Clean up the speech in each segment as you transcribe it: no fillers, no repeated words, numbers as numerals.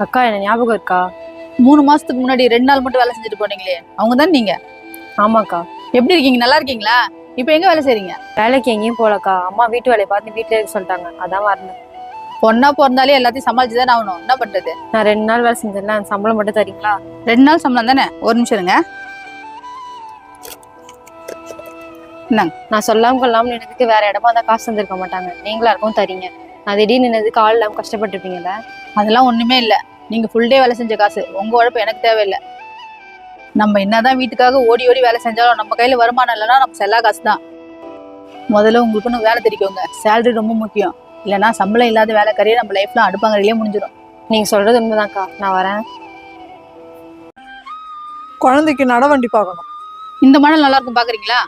அக்கா என்ன ஞாபகம் இருக்கா? 3 மாசத்துக்கு முன்னாடி 2 நாள் மட்டும் வேலை செஞ்சுட்டு போனீங்களே, அவங்க தான் நீங்க. ஆமாக்கா. எப்படி இருக்கீங்க? நல்லா இருக்கீங்களா? இப்ப எங்க வேலை செய்றீங்க? வேலைக்கு எங்கேயும் போலக்கா. அம்மா வீட்டு வேலையை பார்த்து வீட்டுல இருக்க சொல்லிட்டாங்க, அதான் வரணும். பொண்ணா பிறந்தாலே எல்லாத்தையும் சமாளிச்சுதான் ஆகணும். என்ன பண்றது? நான் 2 நாள் வேலை செஞ்சேன்ல, அந்த சம்பளம் மட்டும் தரீங்களா? 2 நாள் சம்பளம் தானே? ஒரு நிமிஷம் இருங்க. நான் சொல்லாம கொள்ளாம நின்னதுக்கு வேற இடமா இருந்தா காசு தந்திருக்க மாட்டாங்க, நீங்களா இருக்கும் தரீங்க. நான் திடீர்னு நின்னதுக்கு ஆள் இல்லாம கஷ்டப்பட்டுருப்பீங்கல்ல. அதெல்லாம் ஒண்ணுமே இல்ல. நீங்க ஃபுல் டே வேலை செஞ்ச காசு, உங்க உழைப்பு எனக்கு தேவையில்லை. நம்ம என்னதான் வீட்டுக்காக ஓடி ஓடி வேலை செஞ்சாலும் நம்ம கையில வருமானம் இல்லைன்னா நம்ம செல்லா காசு தான். முதல்ல உங்களுக்குன்னு வேலை தெரிவிக்கோங்க. சேலரி ரொம்ப முக்கியம். இல்லைன்னா சம்பளம் இல்லாத வேலைக்காரியே நம்ம லைஃப்ல அடுப்பாங்கறையிலே முடிஞ்சிடும். நீங்க சொல்றது உண்மைதான்க்கா, நான் வரேன். குழந்தைக்கு நடவண்டி பார்க்கணும். இந்த மாடல் நல்லா இருக்கும், பாக்குறீங்களா?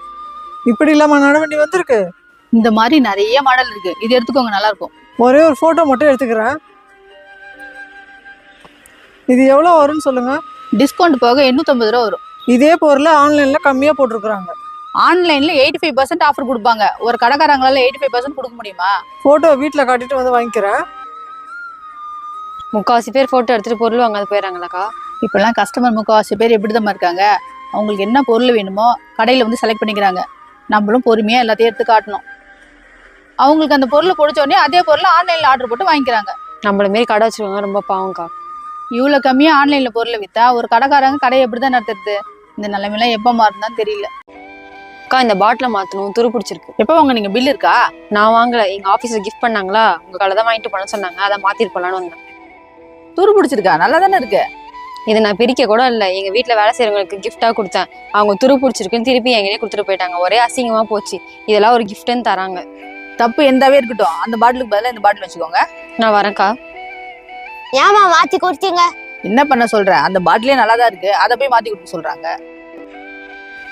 இப்படி இல்லாம நடவண்டி வந்திருக்கு. இந்த மாதிரி நிறைய மாடல் இருக்கு, இது எடுத்துக்கோங்க, நல்லா இருக்கும். ஒரே ஒரு போட்டோ மட்டும் எடுத்துக்கிறேன். இது எவ்வளவு வரும்னு சொல்லுங்க. டிஸ்கவுண்ட் போக 850 ரூபா வரும். இதே பொருள் ஆன்லைன்ல கம்மியா போட்டிருக்காங்க. ஆன்லைன்ல 85% ஆஃபர் கொடுப்பாங்க. ஒரு கடைக்காரங்களால 85% கொடுக்க முடியுமா? போட்டோ வீட்டுல காட்டிட்டு வந்து வாங்கிக்கிறேன். முக்காவாசி பேர் போட்டோ எடுத்துட்டு பொருள் வாங்காத போயிடறாங்களாக்கா. இப்பெல்லாம் கஸ்டமர் முக்கால்வாசி பேர் எப்படிதான் இருக்காங்க, அவங்களுக்கு என்ன பொருள் வேணுமோ கடையில வந்து செலக்ட் பண்ணிக்கிறாங்க. நம்மளும் பொறுமையா எல்லாத்தையும் எடுத்து காட்டணும். அவங்களுக்கு அந்த பொருளை பிடிச்ச உடனே அதே பொருளை ஆன்லைன்ல ஆர்டர் போட்டு வாங்கிக்கிறாங்க. நம்மள மாரி கடை வச்சிருக்காங்க, ரொம்ப பாவம்க்கா. இவ்வளவு கம்மியா ஆன்லைன்ல பொருளை வித்தா ஒரு கடைக்காரங்க கடையை எப்படிதான் நடத்துறது? இந்த நிலைமையெல்லாம் எப்ப மாறுதான்னு தெரியல. அக்கா, இந்த பாட்டில மாத்தணும், துரு பிடிச்சிருக்கு. எப்ப வாங்க நீங்க? பில் இருக்கா? நான் வாங்கல, எங்க ஆபீஸ்ல கிஃப்ட் பண்ணாங்களா, உங்க கடை தான் வாங்கிட்டு போன சொன்னாங்க, அதை மாத்திட்டு போலான்னு வந்தேன். துரு பிடிச்சிருக்கா? நல்லா தானே இருக்கு. இதை நான் பிரிக்க கூட இல்லை, எங்க வீட்டுல வேலை செய்யறவங்களுக்கு கிஃப்டா கொடுத்தேன். அவங்க துரு பிடிச்சிருக்குன்னு திருப்பி எங்கேயே கொடுத்துட்டு போயிட்டாங்க. ஒரே அசிங்கமா போச்சு. இதெல்லாம் ஒரு கிஃப்ட்னு தராங்க. தப்பு எந்தாவே இருக்கட்டும், அந்த பாட்டிலுக்கு பதிலா இந்த பாட்டில் வச்சுக்கோங்க. நான் வரேன்க்கா. ஏமா மாத்தி கொடுத்தீங்க? என்ன பண்ண சொல்ற? அந்த பாட்டிலே நல்லா தான் இருக்கு, அதை போய் மாத்தி கொடுக்க சொல்றாங்க.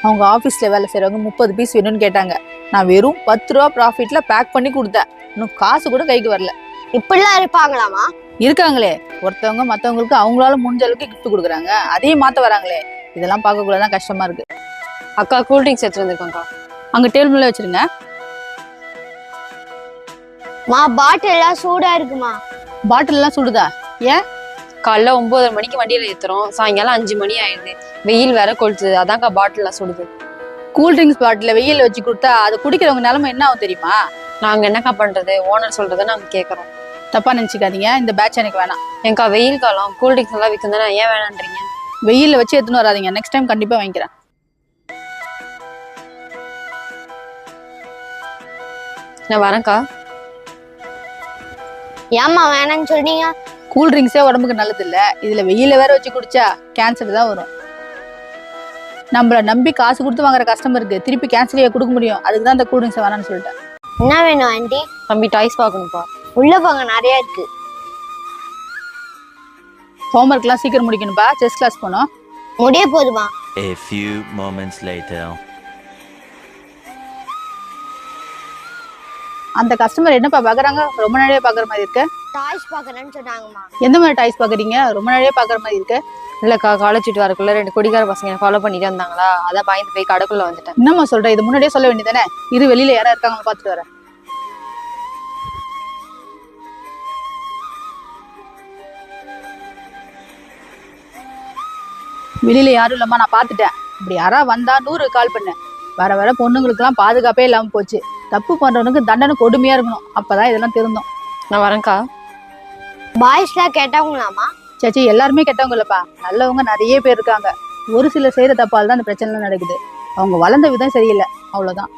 அவங்க ஆபீஸ்ல வேலை செய்யறவங்க 30 பீஸ் வேணும்னு கேட்டாங்க. நான் வெறும் 10 ரூபா ப்ராஃபிட்ல பேக் பண்ணி கொடுத்தேன். இன்னும் காசு கூட கைக்கு வரல. இப்படிலாம் இருப்பாங்களாமா? இருக்காங்களே, ஒருத்தவங்க மத்தவங்களுக்கு அவங்களால முடிஞ்ச அளவுக்கு கிஃப்ட் கொடுக்குறாங்க, அதையும் மாத்த வராங்களே. இதெல்லாம் பார்க்கக்கூடாதான் கஷ்டமா இருக்கு. அக்கா, கூல் ட்ரிங்க்ஸ் எடுத்துட்டு வந்திருக்கோம்க்கா. அங்க டேபிள் மேல வச்சிருங்க. பாட்டில் எல்லாம் சூடா இருக்குமா? பாட்டில் எல்லாம் சுடுதா? ஏன்? காலைல 9:30 மணிக்கு வண்டியில ஏத்துறோம், சாயங்காலம் 5 மணி ஆயிடுது. வெயில் வேற கொளுத்துது, அதான்க்கா பாட்டில்லாம் சுடுது. கூல் ட்ரிங்க்ஸ் பாட்டில வெயில வச்சு கொடுத்தா அது குடிக்கிறவங்க நிலைமை என்ன ஆகும் தெரியுமா? நாங்க என்னக்கா பண்றது? ஓனர் சொல்றதை நாங்க கேட்கறோம். தப்பா நினைச்சுக்காதீங்க, இந்த பேட்ச் எனக்கு வேணாம். எங்கக்கா, வெயில் காலம், கூல் ட்ரிங்க்ஸ் எல்லாம் விற்கும் தானே, ஏன் வேணான்றீங்க? வெயில்ல வச்சு எடுத்துன்னு வராதீங்க, நெக்ஸ்ட் டைம் கண்டிப்பா வாங்கிக்கிறேன். நான் வரேன்க்கா. ஏமா வேணாம்னு சொன்னீங்க? கூல் ட்ரிங்க்ஸே உடம்புக்கு நல்லது இல்ல, இதுல வெயில வேற வச்சு குடிச்சா கேன்சர் தான் வரும். நம்மள நம்பி காசு கொடுத்து வாங்குற கஸ்டமருக்கு திருப்பி கேன்சரையே கொடுக்க முடியும். அதுக்கு தான் இந்த கூல் ட்ரிங்க்ஸ் வேணாம்னு சொல்லிட்டேன். என்ன வேணும் ஆண்டி? தம்பி, டாய்ஸ் பார்க்கணும்ப்பா. உள்ள போங்க, நிறைய இருக்கு. ஹோம்ஒர்க் எல்லாம் சீக்கிரம் முடிக்கணும்பா, செஸ் கிளாஸ் போனோம். முடிய போதுமா? A few moments later. அந்த கஸ்டமர் என்னப்பா பாக்குறாங்க? ரொம்ப நாளையே பாக்குற மாதிரி இருக்கு. டாய்ஸ் பாக்குறேன்னு சொன்னாங்கம்மா. எந்த மாதிரி டாய்ஸ் பாக்குறீங்க? ரொம்ப நாளையே பாக்குற மாதிரி இருக்கு. இல்லக்கா, காலேஜ் விட்டு வரக்குள்ள 2 கொடிக்கார பசங்க ஃபாலோ பண்ணிட்டு வந்தாங்களா, அதான் பயந்து போய் கடைக்குள்ள வந்துட்டேன். என்னம்மா சொல்ற? இது முன்னாடியே சொல்ல வேண்டியதானே? இரு, வெளியில யாரா இருக்காங்க பாத்துட்டு வரேன். வெளியில யாரும் இல்லம்மா, நான் பாத்துட்டேன். இப்படி யாரா வந்தா 100 கால் பண்ணு. வர வர பொண்ணுங்களுக்கு எல்லாம் பாதுகாப்பே இல்லாம போச்சு. தப்பு பண்றவனுக்கு தண்டனை கொடுமையா இருக்கணும், அப்பதான் இதெல்லாம் திருந்தும். நான் வரேன்க்கா. பாய்ஸ்லாம் கேட்டாங்களாமா? சேச்சி, எல்லாருமே கெட்டவங்க இல்லப்பா, நல்லவங்க நிறைய பேர் இருக்காங்க. ஒரு சில செய்யற தப்பால் தான் இந்த பிரச்சனை நடக்குது. அவங்க வளர்ந்த விதம் சரியில்லை, அவ்வளவுதான்.